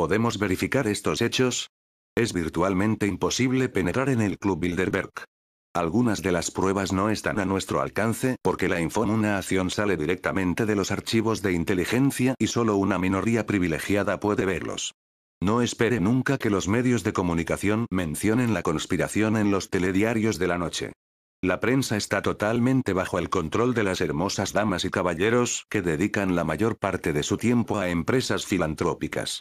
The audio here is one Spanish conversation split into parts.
podemos verificar estos hechos? Es virtualmente imposible penetrar en el Club Bilderberg. Algunas de las pruebas no están a nuestro alcance porque la información sale directamente de los archivos de inteligencia y solo una minoría privilegiada puede verlos. No espere nunca que los medios de comunicación mencionen la conspiración en los telediarios de la noche. La prensa está totalmente bajo el control de las hermosas damas y caballeros que dedican la mayor parte de su tiempo a empresas filantrópicas.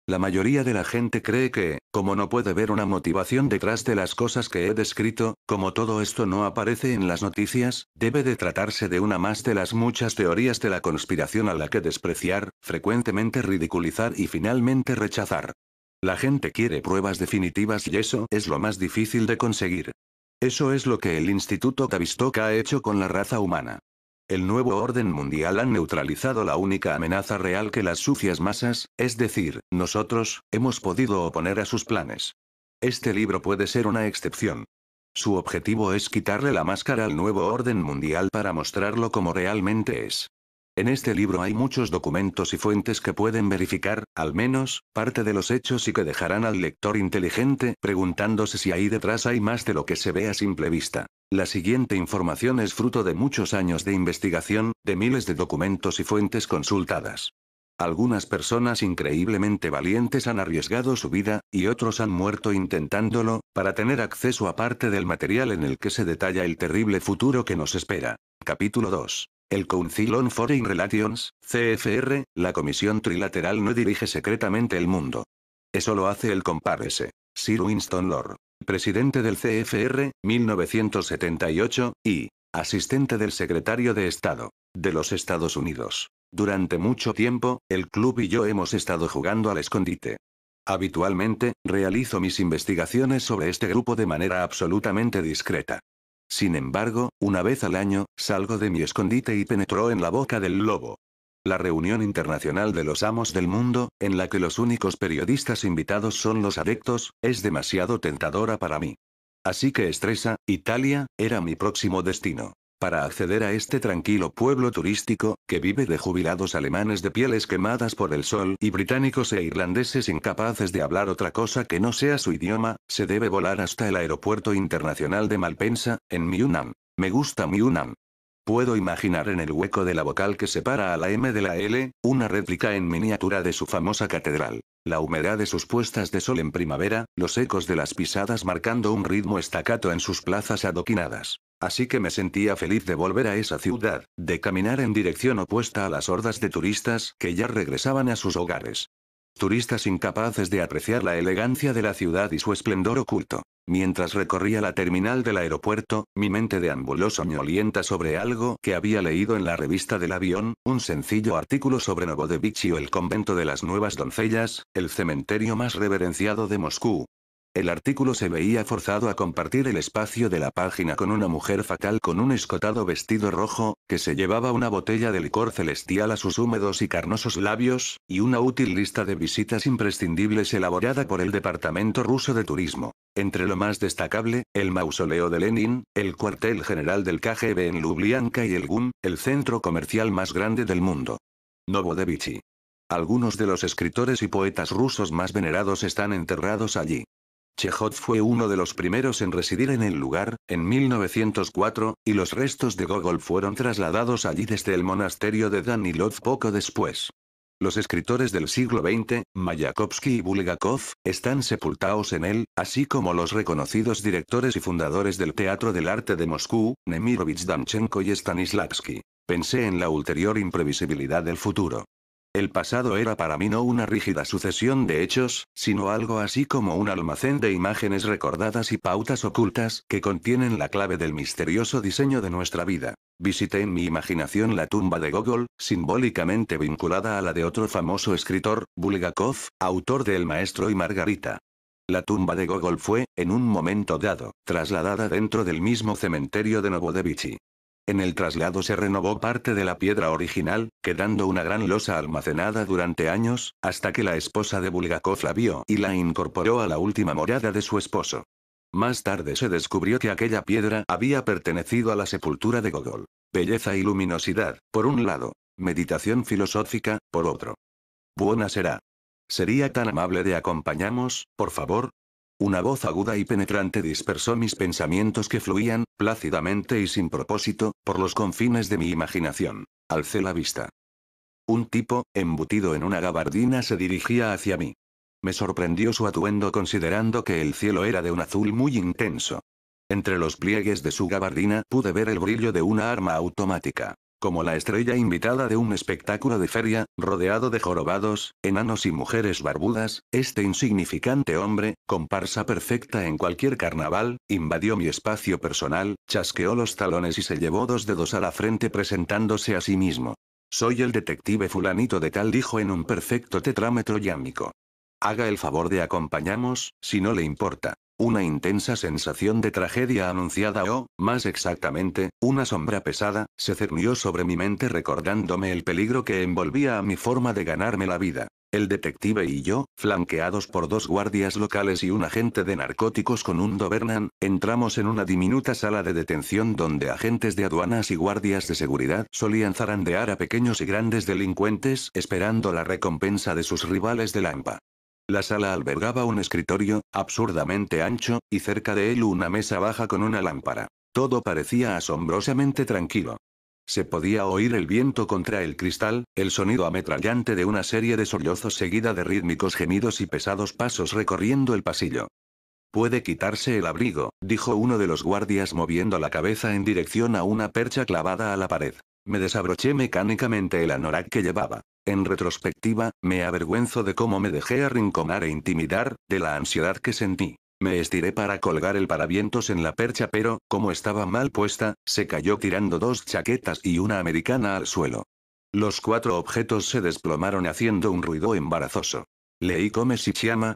La mayoría de la gente cree que, como no puede ver una motivación detrás de las cosas que he descrito, como todo esto no aparece en las noticias, debe de tratarse de una más de las muchas teorías de la conspiración a la que despreciar, frecuentemente ridiculizar y finalmente rechazar. La gente quiere pruebas definitivas y eso es lo más difícil de conseguir. Eso es lo que el Instituto Tavistock ha hecho con la raza humana. El nuevo orden mundial ha neutralizado la única amenaza real que las sucias masas, es decir, nosotros, hemos podido oponer a sus planes. Este libro puede ser una excepción. Su objetivo es quitarle la máscara al nuevo orden mundial para mostrarlo como realmente es. En este libro hay muchos documentos y fuentes que pueden verificar, al menos, parte de los hechos y que dejarán al lector inteligente preguntándose si ahí detrás hay más de lo que se ve a simple vista. La siguiente información es fruto de muchos años de investigación, de miles de documentos y fuentes consultadas. Algunas personas increíblemente valientes han arriesgado su vida, y otros han muerto intentándolo, para tener acceso a parte del material en el que se detalla el terrible futuro que nos espera. Capítulo 2. El Council on Foreign Relations, CFR, la Comisión Trilateral no dirige secretamente el mundo. Eso lo hace el comparse. Sir Winston Lord. Presidente del CFR, 1978, y asistente del secretario de Estado de los Estados Unidos. Durante mucho tiempo, el club y yo hemos estado jugando al escondite. Habitualmente, realizo mis investigaciones sobre este grupo de manera absolutamente discreta. Sin embargo, una vez al año, salgo de mi escondite y penetro en la boca del lobo. La reunión internacional de los amos del mundo, en la que los únicos periodistas invitados son los adeptos, es demasiado tentadora para mí. Así que Stresa, Italia, era mi próximo destino. Para acceder a este tranquilo pueblo turístico, que vive de jubilados alemanes de pieles quemadas por el sol y británicos e irlandeses incapaces de hablar otra cosa que no sea su idioma, se debe volar hasta el aeropuerto internacional de Malpensa, en Yunnan. Me gusta Yunnan. Puedo imaginar en el hueco de la vocal que separa a la M de la L, una réplica en miniatura de su famosa catedral. La humedad de sus puestas de sol en primavera, los ecos de las pisadas marcando un ritmo estacato en sus plazas adoquinadas. Así que me sentía feliz de volver a esa ciudad, de caminar en dirección opuesta a las hordas de turistas que ya regresaban a sus hogares. Turistas incapaces de apreciar la elegancia de la ciudad y su esplendor oculto. Mientras recorría la terminal del aeropuerto, mi mente deambuló soñolienta sobre algo que había leído en la revista del avión, un sencillo artículo sobre Novodevichy o el convento de las nuevas doncellas, el cementerio más reverenciado de Moscú. El artículo se veía forzado a compartir el espacio de la página con una mujer fatal con un escotado vestido rojo, que se llevaba una botella de licor celestial a sus húmedos y carnosos labios, y una útil lista de visitas imprescindibles elaborada por el Departamento Ruso de Turismo. Entre lo más destacable, el mausoleo de Lenin, el cuartel general del KGB en Lubyanka y el GUM, el centro comercial más grande del mundo. Novodevichy. Algunos de los escritores y poetas rusos más venerados están enterrados allí. Chejov fue uno de los primeros en residir en el lugar, en 1904, y los restos de Gogol fueron trasladados allí desde el monasterio de Danilov poco después. Los escritores del siglo XX, Mayakovsky y Bulgakov, están sepultados en él, así como los reconocidos directores y fundadores del Teatro del Arte de Moscú, Nemirovich Danchenko y Stanislavski. Pensé en la ulterior imprevisibilidad del futuro. El pasado era para mí no una rígida sucesión de hechos, sino algo así como un almacén de imágenes recordadas y pautas ocultas que contienen la clave del misterioso diseño de nuestra vida. Visité en mi imaginación la tumba de Gogol, simbólicamente vinculada a la de otro famoso escritor, Bulgakov, autor de El Maestro y Margarita. La tumba de Gogol fue, en un momento dado, trasladada dentro del mismo cementerio de Novodevichy. En el traslado se renovó parte de la piedra original, quedando una gran losa almacenada durante años, hasta que la esposa de Bulgakov la vio y la incorporó a la última morada de su esposo. Más tarde se descubrió que aquella piedra había pertenecido a la sepultura de Gogol. Belleza y luminosidad, por un lado. Meditación filosófica, por otro. Buena será. ¿Sería tan amable de acompañarnos, por favor? Una voz aguda y penetrante dispersó mis pensamientos que fluían, plácidamente y sin propósito, por los confines de mi imaginación. Alcé la vista. Un tipo, embutido en una gabardina, se dirigía hacia mí. Me sorprendió su atuendo considerando que el cielo era de un azul muy intenso. Entre los pliegues de su gabardina pude ver el brillo de una arma automática. Como la estrella invitada de un espectáculo de feria, rodeado de jorobados, enanos y mujeres barbudas, este insignificante hombre, comparsa perfecta en cualquier carnaval, invadió mi espacio personal, chasqueó los talones y se llevó 2 dedos a la frente presentándose a sí mismo. Soy el detective fulanito de tal, dijo en un perfecto tetrámetro yámico. Haga el favor de acompañarnos, si no le importa. Una intensa sensación de tragedia anunciada o, más exactamente, una sombra pesada, se cernió sobre mi mente recordándome el peligro que envolvía a mi forma de ganarme la vida. El detective y yo, flanqueados por 2 guardias locales y un agente de narcóticos con un Doberman, entramos en una diminuta sala de detención donde agentes de aduanas y guardias de seguridad solían zarandear a pequeños y grandes delincuentes esperando la recompensa de sus rivales de la AMPA. La sala albergaba un escritorio, absurdamente ancho, y cerca de él una mesa baja con una lámpara. Todo parecía asombrosamente tranquilo. Se podía oír el viento contra el cristal, el sonido ametrallante de una serie de sollozos seguida de rítmicos gemidos y pesados pasos recorriendo el pasillo. Puede quitarse el abrigo, dijo uno de los guardias moviendo la cabeza en dirección a una percha clavada a la pared. Me desabroché mecánicamente el anorak que llevaba. En retrospectiva, me avergüenzo de cómo me dejé arrinconar e intimidar, de la ansiedad que sentí. Me estiré para colgar el paravientos en la percha, pero, como estaba mal puesta, se cayó tirando 2 chaquetas y una americana al suelo. Los 4 objetos se desplomaron haciendo un ruido embarazoso. Leí Come si llama.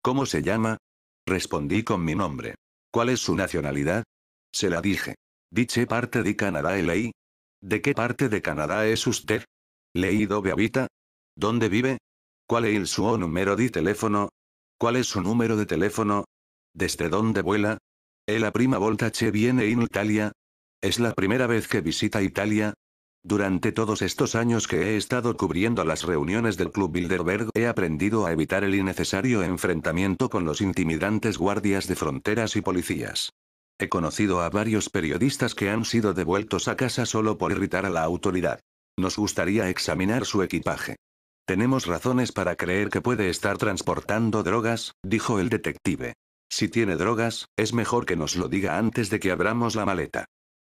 ¿Cómo se llama? Respondí con mi nombre. ¿Cuál es su nacionalidad? Se la dije. Dice parte de Canadá y leí. ¿De qué parte de Canadá es usted? Leí dove habita. ¿Dónde vive? ¿Cuál es el suo número de teléfono? ¿Cuál es su número de teléfono? ¿Desde dónde vuela? ¿Es la prima volta che viene in Italia? ¿Es la primera vez que visita Italia? Durante todos estos años que he estado cubriendo las reuniones del Club Bilderberg, he aprendido a evitar el innecesario enfrentamiento con los intimidantes guardias de fronteras y policías. He conocido a varios periodistas que han sido devueltos a casa solo por irritar a la autoridad. Nos gustaría examinar su equipaje. Tenemos razones para creer que puede estar transportando drogas, dijo el detective. Si tiene drogas, es mejor que nos lo diga antes de que abramos la maleta.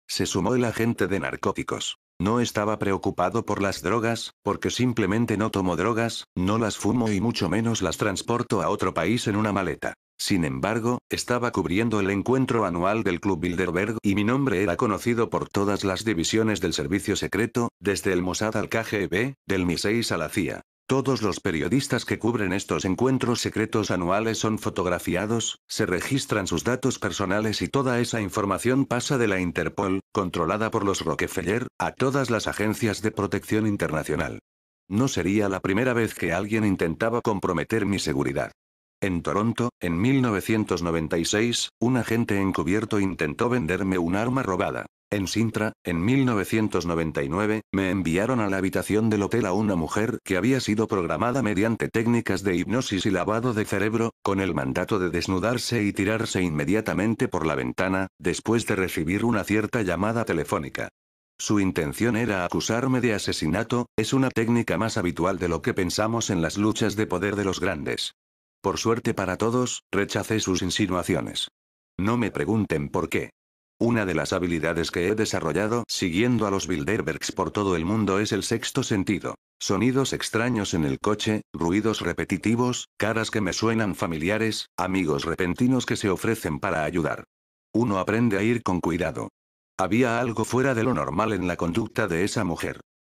Se sumó el agente de narcóticos. No estaba preocupado por las drogas, porque simplemente no tomo drogas, no las fumo y mucho menos las transporto a otro país en una maleta. Sin embargo, estaba cubriendo el encuentro anual del Club Bilderberg y mi nombre era conocido por todas las divisiones del servicio secreto, desde el Mossad al KGB, del MI6 a la CIA. Todos los periodistas que cubren estos encuentros secretos anuales son fotografiados, se registran sus datos personales y toda esa información pasa de la Interpol, controlada por los Rockefeller, a todas las agencias de protección internacional. No sería la primera vez que alguien intentaba comprometer mi seguridad. En Toronto, en 1996, un agente encubierto intentó venderme un arma robada. En Sintra, en 1999, me enviaron a la habitación del hotel a una mujer que había sido programada mediante técnicas de hipnosis y lavado de cerebro, con el mandato de desnudarse y tirarse inmediatamente por la ventana, después de recibir una cierta llamada telefónica. Su intención era acusarme de asesinato, es una técnica más habitual de lo que pensamos en las luchas de poder de los grandes. Por suerte para todos, rechacé sus insinuaciones. No me pregunten por qué. Una de las habilidades que he desarrollado siguiendo a los Bilderbergs por todo el mundo es el sexto sentido. Sonidos extraños en el coche, ruidos repetitivos, caras que me suenan familiares, amigos repentinos que se ofrecen para ayudar. Uno aprende a ir con cuidado. Había algo fuera de lo normal en la conducta de esa mujer.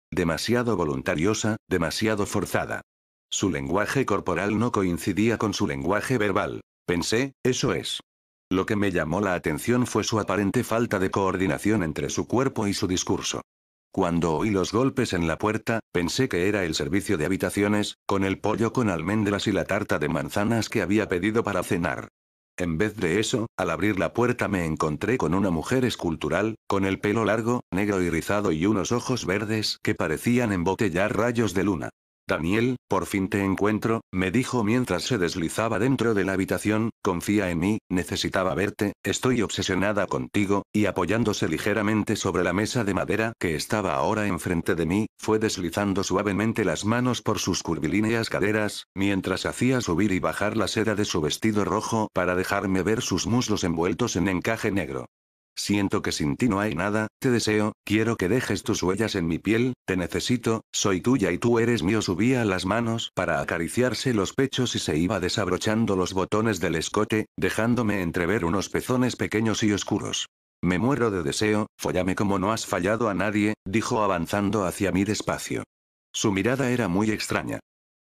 Demasiado voluntariosa, demasiado forzada. Su lenguaje corporal no coincidía con su lenguaje verbal. Pensé, eso es. Lo que me llamó la atención fue su aparente falta de coordinación entre su cuerpo y su discurso. Cuando oí los golpes en la puerta, pensé que era el servicio de habitaciones, con el pollo con almendras y la tarta de manzanas que había pedido para cenar. En vez de eso, al abrir la puerta me encontré con una mujer escultural, con el pelo largo, negro y rizado y unos ojos verdes que parecían embotellar rayos de luna. Daniel, por fin te encuentro, me dijo mientras se deslizaba dentro de la habitación, confía en mí, necesitaba verte, estoy obsesionada contigo, y apoyándose ligeramente sobre la mesa de madera que estaba ahora enfrente de mí, fue deslizando suavemente las manos por sus curvilíneas caderas, mientras hacía subir y bajar la seda de su vestido rojo para dejarme ver sus muslos envueltos en encaje negro. Siento que sin ti no hay nada, te deseo, quiero que dejes tus huellas en mi piel, te necesito, soy tuya y tú eres mío. Subía las manos para acariciarse los pechos y se iba desabrochando los botones del escote, dejándome entrever unos pezones pequeños y oscuros. Me muero de deseo, follame como no has fallado a nadie, dijo avanzando hacia mí despacio. Su mirada era muy extraña.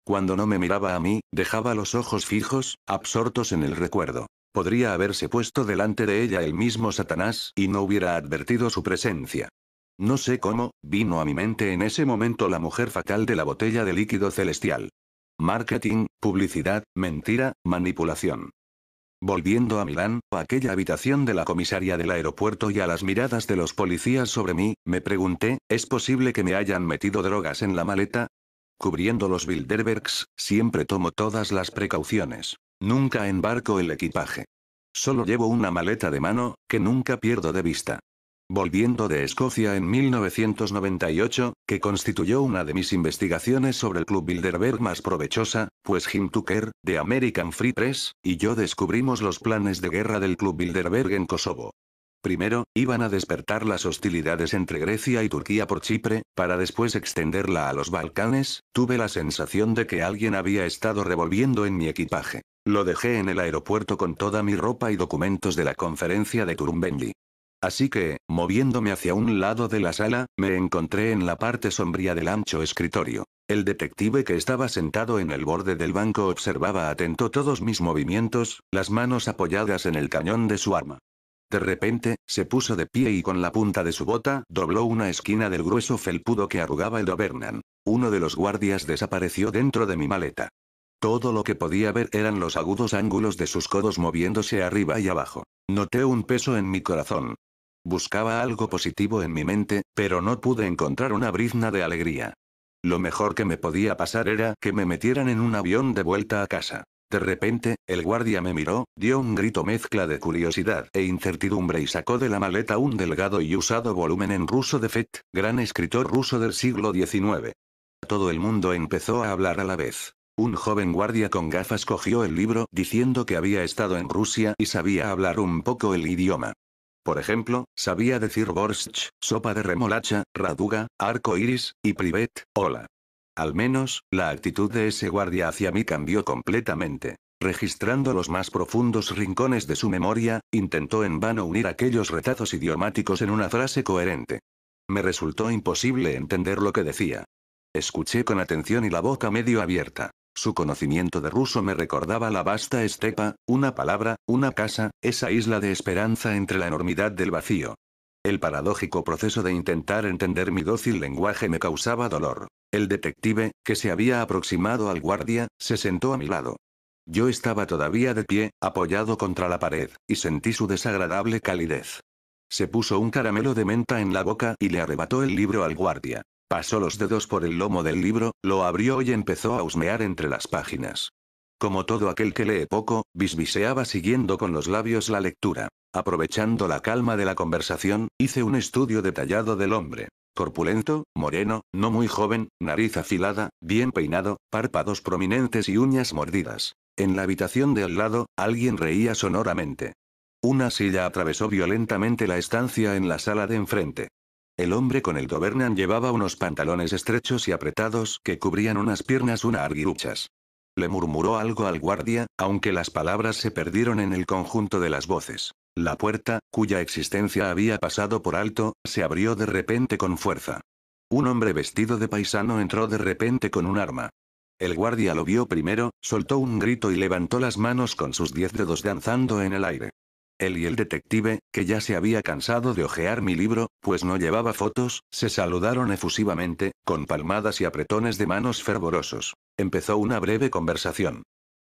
Cuando no me miraba a mí, dejaba los ojos fijos, absortos en el recuerdo. Podría haberse puesto delante de ella el mismo Satanás y no hubiera advertido su presencia. No sé cómo, vino a mi mente en ese momento la mujer fatal de la botella de líquido celestial. Marketing, publicidad, mentira, manipulación. Volviendo a Milán, a aquella habitación de la comisaría del aeropuerto y a las miradas de los policías sobre mí, me pregunté, ¿es posible que me hayan metido drogas en la maleta? Cubriendo los Bilderbergs, siempre tomo todas las precauciones. Nunca embarco el equipaje. Solo llevo una maleta de mano, que nunca pierdo de vista. Volviendo de Escocia en 1998, que constituyó una de mis investigaciones sobre el Club Bilderberg más provechosa, pues Jim Tucker, de American Free Press, y yo descubrimos los planes de guerra del Club Bilderberg en Kosovo. Primero, iban a despertar las hostilidades entre Grecia y Turquía por Chipre, para después extenderla a los Balcanes. Tuve la sensación de que alguien había estado revolviendo en mi equipaje. Lo dejé en el aeropuerto con toda mi ropa y documentos de la conferencia de Turumbendi. Así que, moviéndome hacia un lado de la sala, me encontré en la parte sombría del ancho escritorio. El detective que estaba sentado en el borde del banco observaba atento todos mis movimientos, las manos apoyadas en el cañón de su arma. De repente, se puso de pie y con la punta de su bota dobló una esquina del grueso felpudo que arrugaba el Doberman. Uno de los guardias desapareció dentro de mi maleta. Todo lo que podía ver eran los agudos ángulos de sus codos moviéndose arriba y abajo. Noté un peso en mi corazón. Buscaba algo positivo en mi mente, pero no pude encontrar una brizna de alegría. Lo mejor que me podía pasar era que me metieran en un avión de vuelta a casa. De repente, el guardia me miró, dio un grito mezcla de curiosidad e incertidumbre y sacó de la maleta un delgado y usado volumen en ruso de Fett, gran escritor ruso del siglo XIX. Todo el mundo empezó a hablar a la vez. Un joven guardia con gafas cogió el libro diciendo que había estado en Rusia y sabía hablar un poco el idioma. Por ejemplo, sabía decir borscht, sopa de remolacha, raduga, arco iris, y privet, hola. Al menos, la actitud de ese guardia hacia mí cambió completamente. Registrando los más profundos rincones de su memoria, intentó en vano unir aquellos retazos idiomáticos en una frase coherente. Me resultó imposible entender lo que decía. Escuché con atención y la boca medio abierta. Su conocimiento de ruso me recordaba la vasta estepa, una palabra, una casa, esa isla de esperanza entre la enormidad del vacío. El paradójico proceso de intentar entender mi dócil lenguaje me causaba dolor. El detective, que se había aproximado al guardia, se sentó a mi lado. Yo estaba todavía de pie, apoyado contra la pared, y sentí su desagradable calidez. Se puso un caramelo de menta en la boca y le arrebató el libro al guardia. Pasó los dedos por el lomo del libro, lo abrió y empezó a husmear entre las páginas. Como todo aquel que lee poco, bisbiseaba siguiendo con los labios la lectura. Aprovechando la calma de la conversación, hice un estudio detallado del hombre. Corpulento, moreno, no muy joven, nariz afilada, bien peinado, párpados prominentes y uñas mordidas. En la habitación de al lado, alguien reía sonoramente. Una silla atravesó violentamente la estancia en la sala de enfrente. El hombre con el Doberman llevaba unos pantalones estrechos y apretados que cubrían unas piernas arguiruchas. Le murmuró algo al guardia, aunque las palabras se perdieron en el conjunto de las voces. La puerta, cuya existencia había pasado por alto, se abrió de repente con fuerza. Un hombre vestido de paisano entró de repente con un arma. El guardia lo vio primero, soltó un grito y levantó las manos con sus 10 dedos danzando en el aire. Él y el detective, que ya se había cansado de hojear mi libro, pues no llevaba fotos, se saludaron efusivamente, con palmadas y apretones de manos fervorosos. Empezó una breve conversación.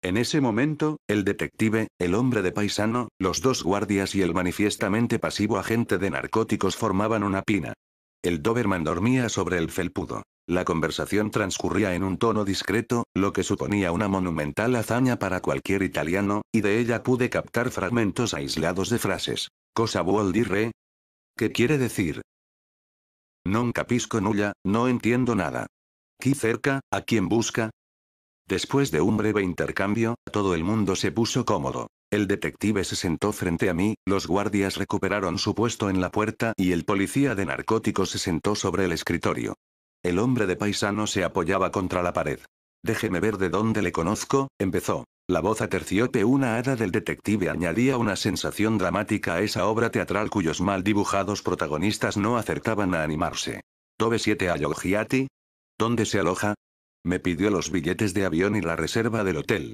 En ese momento, el detective, el hombre de paisano, los dos guardias y el manifiestamente pasivo agente de narcóticos formaban una pina. El Doberman dormía sobre el felpudo. La conversación transcurría en un tono discreto, lo que suponía una monumental hazaña para cualquier italiano, y de ella pude captar fragmentos aislados de frases. Cosa vuol dire? ¿Qué quiere decir? Non capisco nulla, no entiendo nada. ¿Qui cerca, a quién busca? Después de un breve intercambio, todo el mundo se puso cómodo. El detective se sentó frente a mí, los guardias recuperaron su puesto en la puerta y el policía de narcóticos se sentó sobre el escritorio. El hombre de paisano se apoyaba contra la pared. Déjeme ver de dónde le conozco, empezó. La voz aterciope una hada del detective añadía una sensación dramática a esa obra teatral cuyos mal dibujados protagonistas no acertaban a animarse. ¿Dove siete alloggiati? ¿Dónde se aloja? Me pidió los billetes de avión y la reserva del hotel.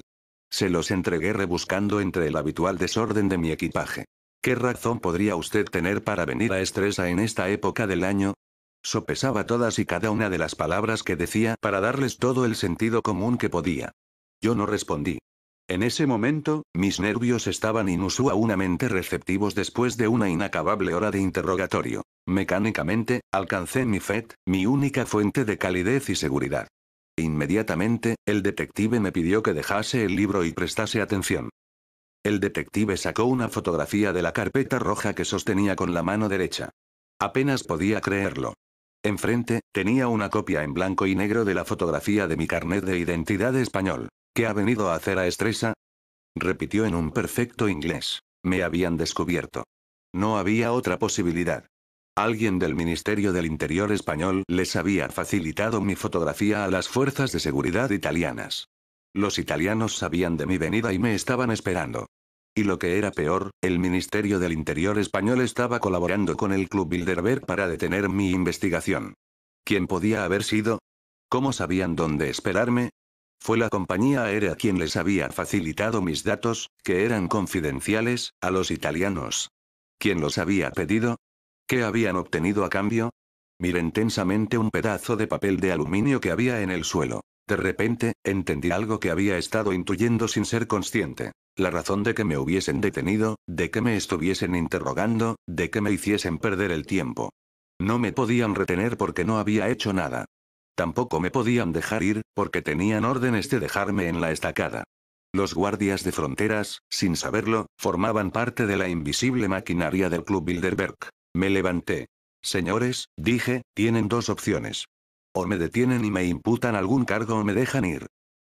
Se los entregué rebuscando entre el habitual desorden de mi equipaje. ¿Qué razón podría usted tener para venir a Estresa en esta época del año? Sopesaba todas y cada una de las palabras que decía para darles todo el sentido común que podía. Yo no respondí. En ese momento, mis nervios estaban inusualmente receptivos después de una inacabable hora de interrogatorio. Mecánicamente, alcancé mi FET, mi única fuente de calidez y seguridad. Inmediatamente, el detective me pidió que dejase el libro y prestase atención. El detective sacó una fotografía de la carpeta roja que sostenía con la mano derecha. Apenas podía creerlo. Enfrente, tenía una copia en blanco y negro de la fotografía de mi carnet de identidad español. ¿Qué ha venido a hacer a Estresa? Repitió en un perfecto inglés. Me habían descubierto. No había otra posibilidad. Alguien del Ministerio del Interior español les había facilitado mi fotografía a las fuerzas de seguridad italianas. Los italianos sabían de mi venida y me estaban esperando. Y lo que era peor, el Ministerio del Interior español estaba colaborando con el Club Bilderberg para detener mi investigación. ¿Quién podía haber sido? ¿Cómo sabían dónde esperarme? Fue la compañía aérea quien les había facilitado mis datos, que eran confidenciales, a los italianos. ¿Quién los había pedido? ¿Qué habían obtenido a cambio? Miré intensamente un pedazo de papel de aluminio que había en el suelo. De repente, entendí algo que había estado intuyendo sin ser consciente. La razón de que me hubiesen detenido, de que me estuviesen interrogando, de que me hiciesen perder el tiempo. No me podían retener porque no había hecho nada. Tampoco me podían dejar ir, porque tenían órdenes de dejarme en la estacada. Los guardias de fronteras, sin saberlo, formaban parte de la invisible maquinaria del Club Bilderberg. Me levanté. Señores, dije, tienen dos opciones. O me detienen y me imputan algún cargo o me dejan ir.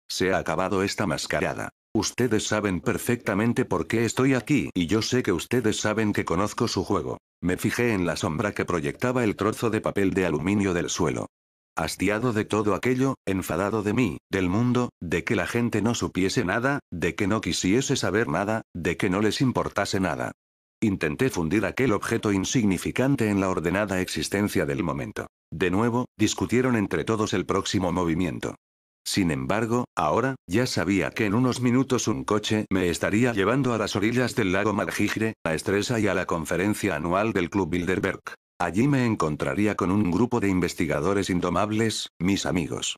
Se ha acabado esta mascarada. Ustedes saben perfectamente por qué estoy aquí y yo sé que ustedes saben que conozco su juego. Me fijé en la sombra que proyectaba el trozo de papel de aluminio del suelo. Hastiado de todo aquello, enfadado de mí, del mundo, de que la gente no supiese nada, de que no quisiese saber nada, de que no les importase nada. Intenté fundir aquel objeto insignificante en la ordenada existencia del momento. De nuevo, discutieron entre todos el próximo movimiento. Sin embargo, ahora, ya sabía que en unos minutos un coche me estaría llevando a las orillas del lago Margigre, a Estresa y a la conferencia anual del Club Bilderberg. Allí me encontraría con un grupo de investigadores indomables, mis amigos.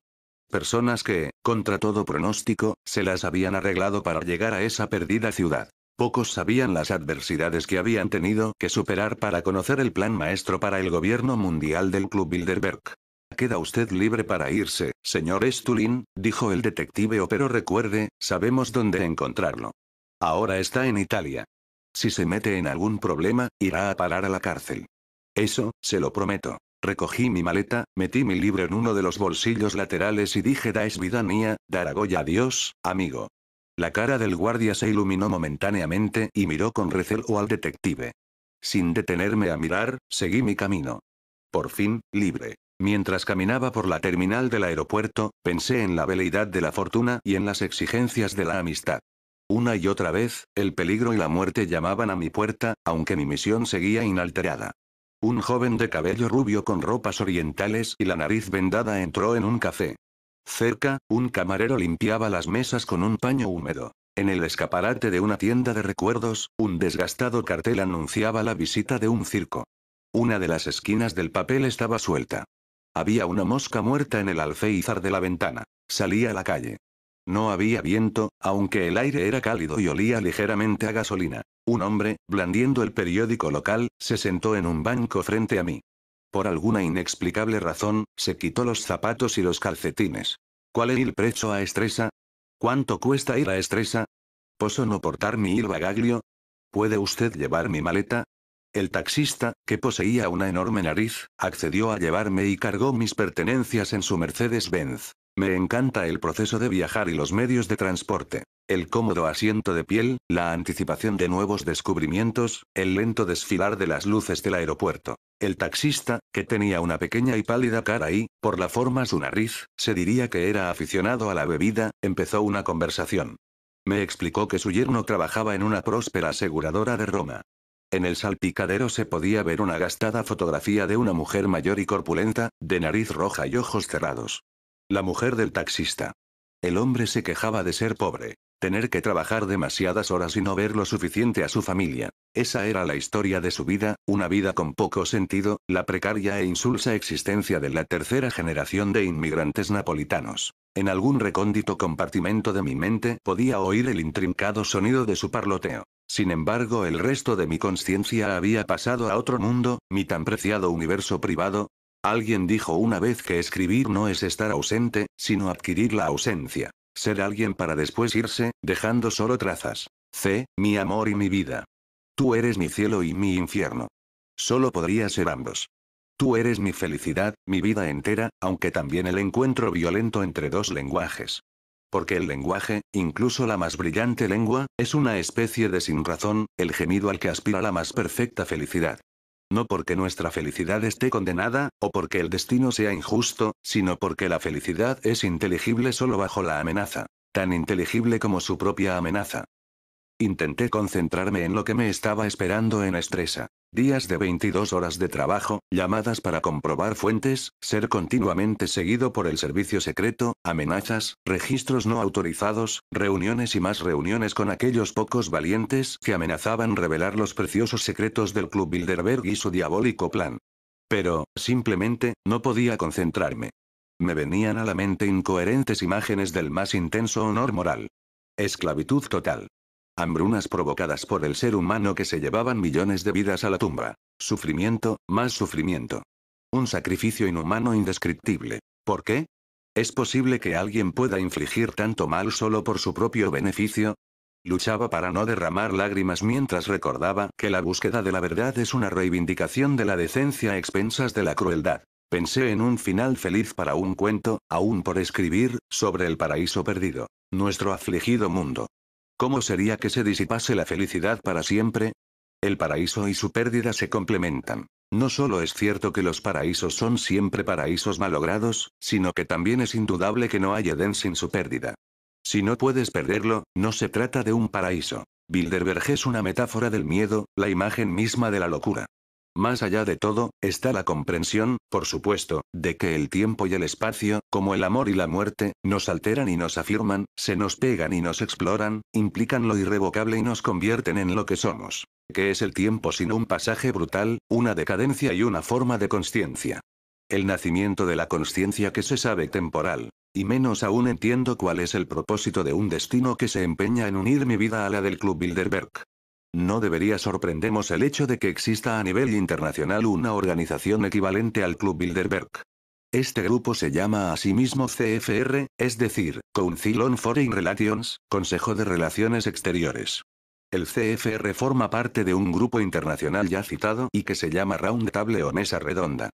Personas que, contra todo pronóstico, se las habían arreglado para llegar a esa perdida ciudad. Pocos sabían las adversidades que habían tenido que superar para conocer el plan maestro para el gobierno mundial del Club Bilderberg. Queda usted libre para irse, señor Stulin, dijo el detective, pero recuerde, sabemos dónde encontrarlo. Ahora está en Italia. Si se mete en algún problema, irá a parar a la cárcel. Eso, se lo prometo. Recogí mi maleta, metí mi libro en uno de los bolsillos laterales y dije: Dais vida mía, Daragoya, adiós, amigo. La cara del guardia se iluminó momentáneamente y miró con recelo al detective. Sin detenerme a mirar, seguí mi camino. Por fin, libre. Mientras caminaba por la terminal del aeropuerto, pensé en la veleidad de la fortuna y en las exigencias de la amistad. Una y otra vez, el peligro y la muerte llamaban a mi puerta, aunque mi misión seguía inalterada. Un joven de cabello rubio con ropas orientales y la nariz vendada entró en un café. Cerca, un camarero limpiaba las mesas con un paño húmedo. En el escaparate de una tienda de recuerdos, un desgastado cartel anunciaba la visita de un circo. Una de las esquinas del papel estaba suelta. Había una mosca muerta en el alféizar de la ventana. Salí a la calle. No había viento, aunque el aire era cálido y olía ligeramente a gasolina. Un hombre, blandiendo el periódico local, se sentó en un banco frente a mí. Por alguna inexplicable razón, se quitó los zapatos y los calcetines. ¿Qual è il prezzo a Stresa? ¿Cuánto cuesta ir a Stresa? ¿Posso no portarmi il bagaglio? ¿Puede usted llevar mi maleta? El taxista, que poseía una enorme nariz, accedió a llevarme y cargó mis pertenencias en su Mercedes-Benz. Me encanta el proceso de viajar y los medios de transporte. El cómodo asiento de piel, la anticipación de nuevos descubrimientos, el lento desfilar de las luces del aeropuerto. El taxista, que tenía una pequeña y pálida cara y, por la forma su nariz, se diría que era aficionado a la bebida, empezó una conversación. Me explicó que su yerno trabajaba en una próspera aseguradora de Roma. En el salpicadero se podía ver una gastada fotografía de una mujer mayor y corpulenta, de nariz roja y ojos cerrados. La mujer del taxista. El hombre se quejaba de ser pobre, tener que trabajar demasiadas horas y no ver lo suficiente a su familia. Esa era la historia de su vida, una vida con poco sentido, la precaria e insulsa existencia de la tercera generación de inmigrantes napolitanos. En algún recóndito compartimento de mi mente podía oír el intrincado sonido de su parloteo. Sin embargo, el resto de mi conciencia había pasado a otro mundo, mi tan preciado universo privado. Alguien dijo una vez que escribir no es estar ausente, sino adquirir la ausencia. Ser alguien para después irse, dejando solo trazas. Mi amor y mi vida. Tú eres mi cielo y mi infierno. Solo podría ser ambos. Tú eres mi felicidad, mi vida entera, aunque también el encuentro violento entre dos lenguajes. Porque el lenguaje, incluso la más brillante lengua, es una especie de sinrazón, el gemido al que aspira la más perfecta felicidad. No porque nuestra felicidad esté condenada, o porque el destino sea injusto, sino porque la felicidad es inteligible solo bajo la amenaza. Tan inteligible como su propia amenaza. Intenté concentrarme en lo que me estaba esperando en Stresa. Días de 22 horas de trabajo, llamadas para comprobar fuentes, ser continuamente seguido por el servicio secreto, amenazas, registros no autorizados, reuniones y más reuniones con aquellos pocos valientes que amenazaban revelar los preciosos secretos del Club Bilderberg y su diabólico plan. Pero, simplemente, no podía concentrarme. Me venían a la mente incoherentes imágenes del más intenso honor moral. Esclavitud total. Hambrunas provocadas por el ser humano que se llevaban millones de vidas a la tumba. Sufrimiento, más sufrimiento. Un sacrificio inhumano indescriptible. ¿Por qué? ¿Es posible que alguien pueda infligir tanto mal solo por su propio beneficio? Luchaba para no derramar lágrimas mientras recordaba que la búsqueda de la verdad es una reivindicación de la decencia a expensas de la crueldad. Pensé en un final feliz para un cuento, aún por escribir, sobre el paraíso perdido. Nuestro afligido mundo. ¿Cómo sería que se disipase la felicidad para siempre? El paraíso y su pérdida se complementan. No solo es cierto que los paraísos son siempre paraísos malogrados, sino que también es indudable que no hay Edén sin su pérdida. Si no puedes perderlo, no se trata de un paraíso. Bilderberg es una metáfora del miedo, la imagen misma de la locura. Más allá de todo, está la comprensión, por supuesto, de que el tiempo y el espacio, como el amor y la muerte, nos alteran y nos afirman, se nos pegan y nos exploran, implican lo irrevocable y nos convierten en lo que somos. ¿Qué es el tiempo sino un pasaje brutal, una decadencia y una forma de consciencia? El nacimiento de la consciencia que se sabe temporal. Y menos aún entiendo cuál es el propósito de un destino que se empeña en unir mi vida a la del Club Bilderberg. No debería sorprendernos el hecho de que exista a nivel internacional una organización equivalente al Club Bilderberg. Este grupo se llama a sí mismo CFR, es decir, Council on Foreign Relations, Consejo de Relaciones Exteriores. El CFR forma parte de un grupo internacional ya citado y que se llama Round Table o Mesa Redonda.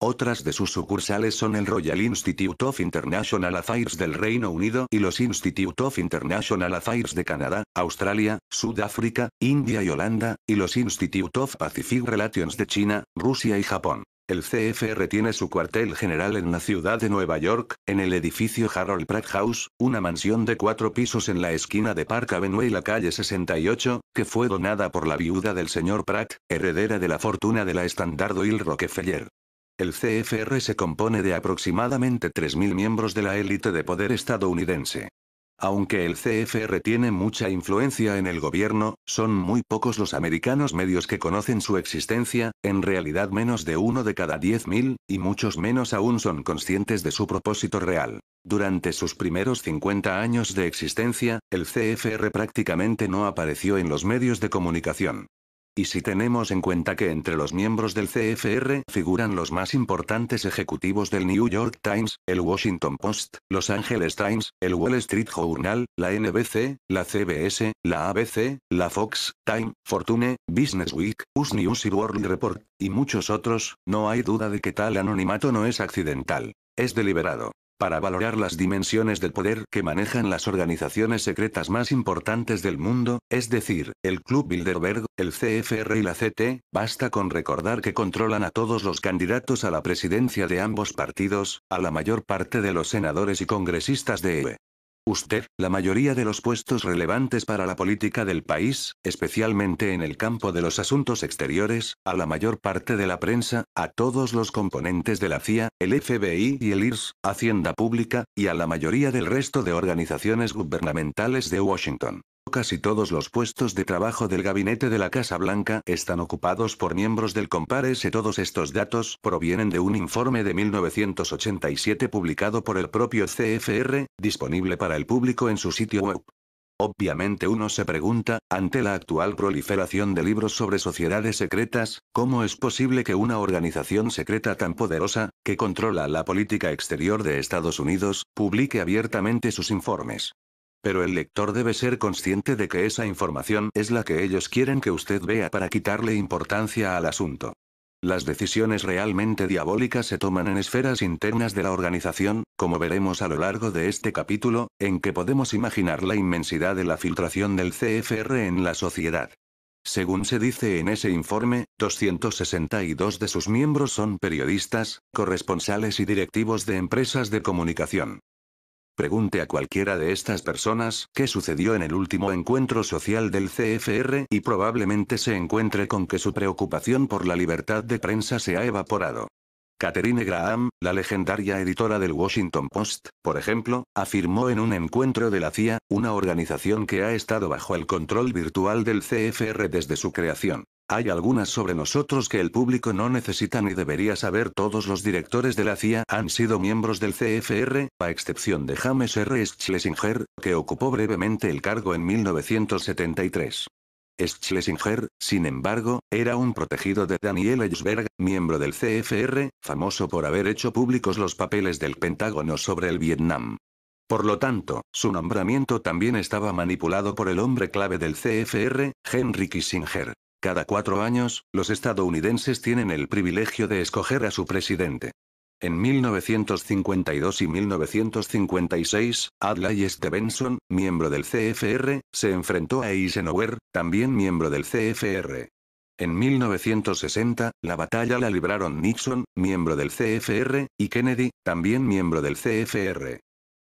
Otras de sus sucursales son el Royal Institute of International Affairs del Reino Unido y los Institute of International Affairs de Canadá, Australia, Sudáfrica, India y Holanda, y los Institute of Pacific Relations de China, Rusia y Japón. El CFR tiene su cuartel general en la ciudad de Nueva York, en el edificio Harold Pratt House, una mansión de 4 pisos en la esquina de Park Avenue y la calle 68, que fue donada por la viuda del señor Pratt, heredera de la fortuna de la Standard Oil Rockefeller. El CFR se compone de aproximadamente 3.000 miembros de la élite de poder estadounidense. Aunque el CFR tiene mucha influencia en el gobierno, son muy pocos los americanos medios que conocen su existencia, en realidad menos de 1 de cada 10.000, y muchos menos aún son conscientes de su propósito real. Durante sus primeros 50 años de existencia, el CFR prácticamente no apareció en los medios de comunicación. Y si tenemos en cuenta que entre los miembros del CFR figuran los más importantes ejecutivos del New York Times, el Washington Post, Los Angeles Times, el Wall Street Journal, la NBC, la CBS, la ABC, la Fox, Time, Fortune, Business Week, US News y World Report, y muchos otros, no hay duda de que tal anonimato no es accidental. Es deliberado. Para valorar las dimensiones del poder que manejan las organizaciones secretas más importantes del mundo, es decir, el Club Bilderberg, el CFR y la CT, basta con recordar que controlan a todos los candidatos a la presidencia de ambos partidos, a la mayor parte de los senadores y congresistas de EE. Usted, la mayoría de los puestos relevantes para la política del país, especialmente en el campo de los asuntos exteriores, a la mayor parte de la prensa, a todos los componentes de la CIA, el FBI y el IRS, Hacienda Pública, y a la mayoría del resto de organizaciones gubernamentales de Washington. Casi todos los puestos de trabajo del gabinete de la Casa Blanca están ocupados por miembros del Congreso. Todos estos datos provienen de un informe de 1987 publicado por el propio CFR, disponible para el público en su sitio web. Obviamente uno se pregunta, ante la actual proliferación de libros sobre sociedades secretas, ¿cómo es posible que una organización secreta tan poderosa, que controla la política exterior de Estados Unidos, publique abiertamente sus informes? Pero el lector debe ser consciente de que esa información es la que ellos quieren que usted vea para quitarle importancia al asunto. Las decisiones realmente diabólicas se toman en esferas internas de la organización, como veremos a lo largo de este capítulo, en que podemos imaginar la inmensidad de la filtración del CFR en la sociedad. Según se dice en ese informe, 262 de sus miembros son periodistas, corresponsales y directivos de empresas de comunicación. Pregunte a cualquiera de estas personas qué sucedió en el último encuentro social del CFR y probablemente se encuentre con que su preocupación por la libertad de prensa se ha evaporado. Katherine Graham, la legendaria editora del Washington Post, por ejemplo, afirmó en un encuentro de la CIA, una organización que ha estado bajo el control virtual del CFR desde su creación. Hay algunas sobre nosotros que el público no necesita ni debería saber. Todos los directores de la CIA han sido miembros del CFR, a excepción de James R. Schlesinger, que ocupó brevemente el cargo en 1973. Schlesinger, sin embargo, era un protegido de Daniel Ellsberg, miembro del CFR, famoso por haber hecho públicos los papeles del Pentágono sobre el Vietnam. Por lo tanto, su nombramiento también estaba manipulado por el hombre clave del CFR, Henry Kissinger. Cada 4 años, los estadounidenses tienen el privilegio de escoger a su presidente. En 1952 y 1956, Adlai Stevenson, miembro del CFR, se enfrentó a Eisenhower, también miembro del CFR. En 1960, la batalla la libraron Nixon, miembro del CFR, y Kennedy, también miembro del CFR.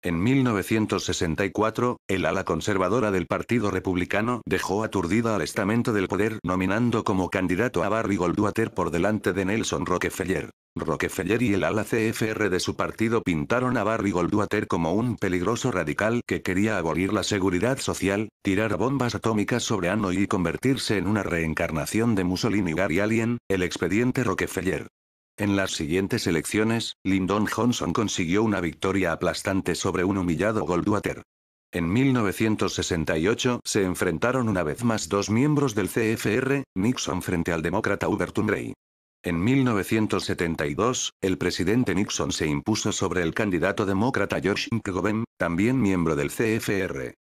En 1964, el ala conservadora del Partido Republicano dejó aturdida al estamento del poder nominando como candidato a Barry Goldwater por delante de Nelson Rockefeller. Rockefeller y el ala CFR de su partido pintaron a Barry Goldwater como un peligroso radical que quería abolir la seguridad social, tirar bombas atómicas sobre Hanoi y convertirse en una reencarnación de Mussolini. Gary Allen, el expediente Rockefeller. En las siguientes elecciones, Lyndon Johnson consiguió una victoria aplastante sobre un humillado Goldwater. En 1968 se enfrentaron una vez más dos miembros del CFR, Nixon frente al demócrata Hubert Humphrey. En 1972, el presidente Nixon se impuso sobre el candidato demócrata George McGovern, también miembro del CFR.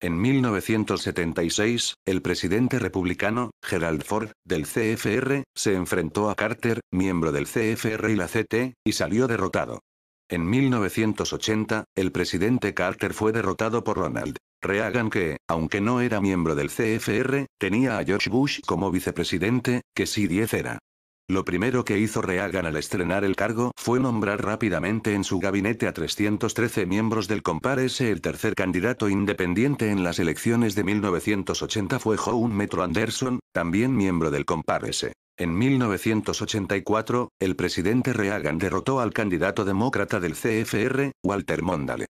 En 1976, el presidente republicano, Gerald Ford, del CFR, se enfrentó a Carter, miembro del CFR y la CT, y salió derrotado. En 1980, el presidente Carter fue derrotado por Ronald Reagan que, aunque no era miembro del CFR, tenía a George Bush como vicepresidente, que sí 10 era. Lo primero que hizo Reagan al estrenar el cargo fue nombrar rápidamente en su gabinete a 313 miembros del Congreso. El tercer candidato independiente en las elecciones de 1980 fue John Metro Anderson, también miembro del Congreso. En 1984, el presidente Reagan derrotó al candidato demócrata del CFR, Walter Mondale.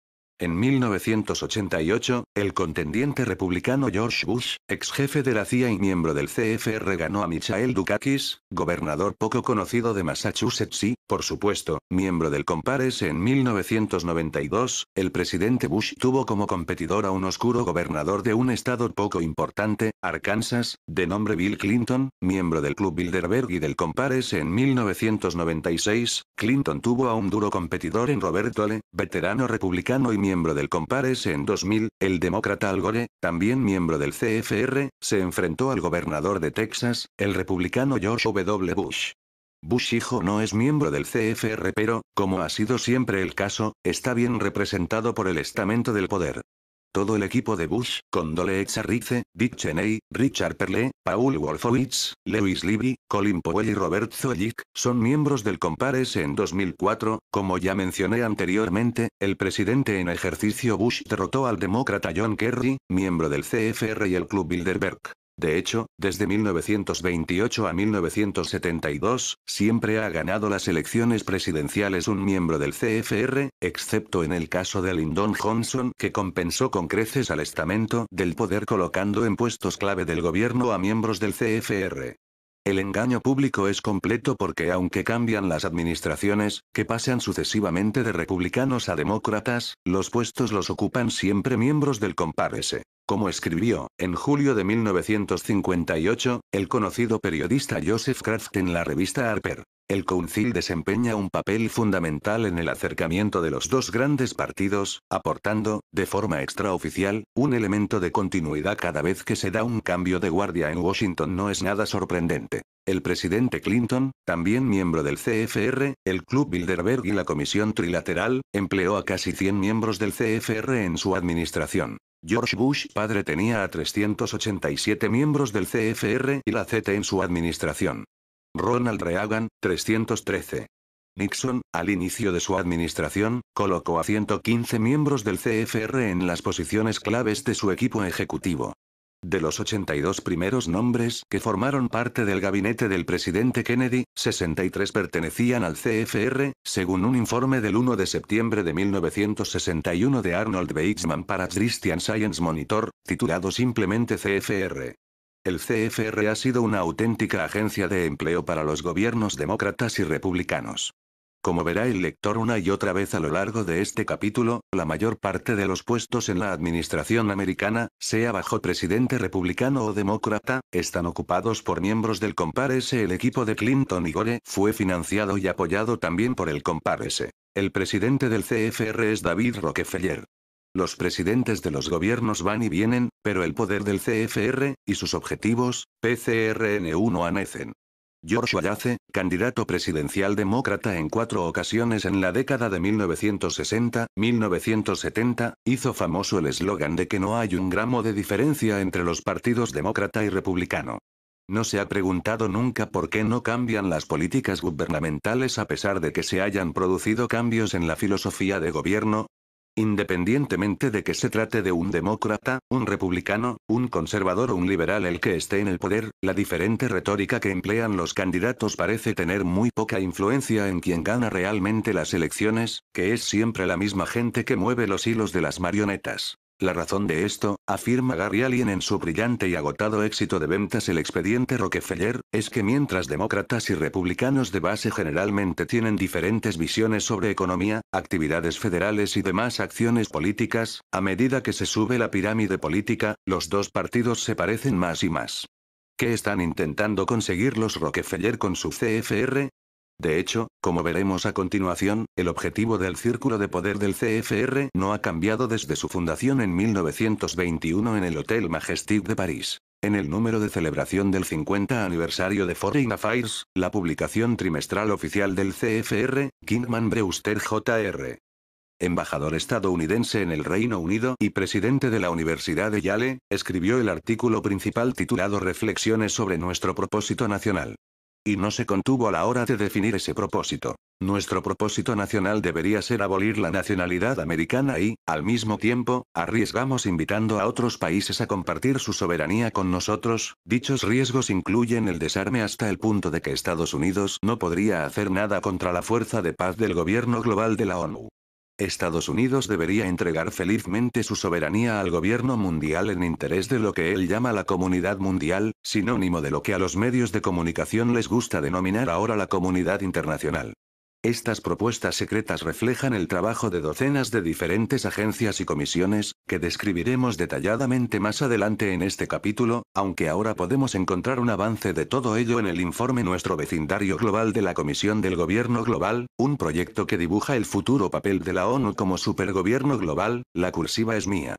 En 1988, el contendiente republicano George Bush, ex jefe de la CIA y miembro del CFR, ganó a Michael Dukakis, gobernador poco conocido de Massachusetts y, por supuesto, miembro del Congress. En 1992, el presidente Bush tuvo como competidor a un oscuro gobernador de un estado poco importante, Arkansas, de nombre Bill Clinton, miembro del Club Bilderberg y del Congress. En 1996, Clinton tuvo a un duro competidor en Robert Dole, veterano republicano y miembro del Congress. En 2000, el demócrata Al Gore, también miembro del CFR, se enfrentó al gobernador de Texas, el republicano George W. Bush. Bush hijo no es miembro del CFR, pero, como ha sido siempre el caso, está bien representado por el estamento del poder. Todo el equipo de Bush, Condoleezza Rice, Dick Cheney, Richard Perle, Paul Wolfowitz, Lewis Libby, Colin Powell y Robert Zoellick, son miembros del Congress. En 2004, como ya mencioné anteriormente, el presidente en ejercicio Bush derrotó al demócrata John Kerry, miembro del CFR y el Club Bilderberg. De hecho, desde 1928 a 1972, siempre ha ganado las elecciones presidenciales un miembro del CFR, excepto en el caso de Lyndon Johnson, que compensó con creces al estamento del poder colocando en puestos clave del gobierno a miembros del CFR. El engaño público es completo porque aunque cambian las administraciones, que pasan sucesivamente de republicanos a demócratas, los puestos los ocupan siempre miembros del Congress. Como escribió, en julio de 1958, el conocido periodista Joseph Kraft en la revista Harper. El Council desempeña un papel fundamental en el acercamiento de los dos grandes partidos, aportando, de forma extraoficial, un elemento de continuidad cada vez que se da un cambio de guardia en Washington. No es nada sorprendente. El presidente Clinton, también miembro del CFR, el Club Bilderberg y la Comisión Trilateral, empleó a casi 100 miembros del CFR en su administración. George Bush padre tenía a 387 miembros del CFR y la CT en su administración. Ronald Reagan, 313. Nixon, al inicio de su administración, colocó a 115 miembros del CFR en las posiciones claves de su equipo ejecutivo. De los 82 primeros nombres que formaron parte del gabinete del presidente Kennedy, 63 pertenecían al CFR, según un informe del 1 de septiembre de 1961 de Arnold Weizmann para Christian Science Monitor, titulado simplemente CFR. El CFR ha sido una auténtica agencia de empleo para los gobiernos demócratas y republicanos. Como verá el lector una y otra vez a lo largo de este capítulo, la mayor parte de los puestos en la administración americana, sea bajo presidente republicano o demócrata, están ocupados por miembros del Congress. El equipo de Clinton y Gore fue financiado y apoyado también por el Congress. El presidente del CFR es David Rockefeller. Los presidentes de los gobiernos van y vienen, pero el poder del CFR, y sus objetivos, PCRN1 no anecen. George Wallace, candidato presidencial demócrata en 4 ocasiones en la década de 1960, 1970, hizo famoso el eslogan de que no hay un gramo de diferencia entre los partidos demócrata y republicano. ¿No se ha preguntado nunca por qué no cambian las políticas gubernamentales a pesar de que se hayan producido cambios en la filosofía de gobierno? Independientemente de que se trate de un demócrata, un republicano, un conservador o un liberal el que esté en el poder, la diferente retórica que emplean los candidatos parece tener muy poca influencia en quien gana realmente las elecciones, que es siempre la misma gente que mueve los hilos de las marionetas. La razón de esto, afirma Gary Allen en su brillante y agotado éxito de ventas El expediente Rockefeller, es que mientras demócratas y republicanos de base generalmente tienen diferentes visiones sobre economía, actividades federales y demás acciones políticas, a medida que se sube la pirámide política, los dos partidos se parecen más y más. ¿Qué están intentando conseguir los Rockefeller con su CFR? De hecho, como veremos a continuación, el objetivo del círculo de poder del CFR no ha cambiado desde su fundación en 1921 en el Hotel Majestic de París. En el número de celebración del 50 aniversario de Foreign Affairs, la publicación trimestral oficial del CFR, Kingman Brewster Jr., embajador estadounidense en el Reino Unido y presidente de la Universidad de Yale, escribió el artículo principal titulado Reflexiones sobre nuestro propósito nacional. Y no se contuvo a la hora de definir ese propósito. Nuestro propósito nacional debería ser abolir la nacionalidad americana y, al mismo tiempo, arriesgamos invitando a otros países a compartir su soberanía con nosotros. Dichos riesgos incluyen el desarme hasta el punto de que Estados Unidos no podría hacer nada contra la fuerza de paz del gobierno global de la ONU. Estados Unidos debería entregar felizmente su soberanía al gobierno mundial en interés de lo que él llama la comunidad mundial, sinónimo de lo que a los medios de comunicación les gusta denominar ahora la comunidad internacional. Estas propuestas secretas reflejan el trabajo de docenas de diferentes agencias y comisiones, que describiremos detalladamente más adelante en este capítulo, aunque ahora podemos encontrar un avance de todo ello en el informe Nuestro vecindario global de la Comisión del Gobierno Global, un proyecto que dibuja el futuro papel de la ONU como supergobierno global. La cursiva es mía.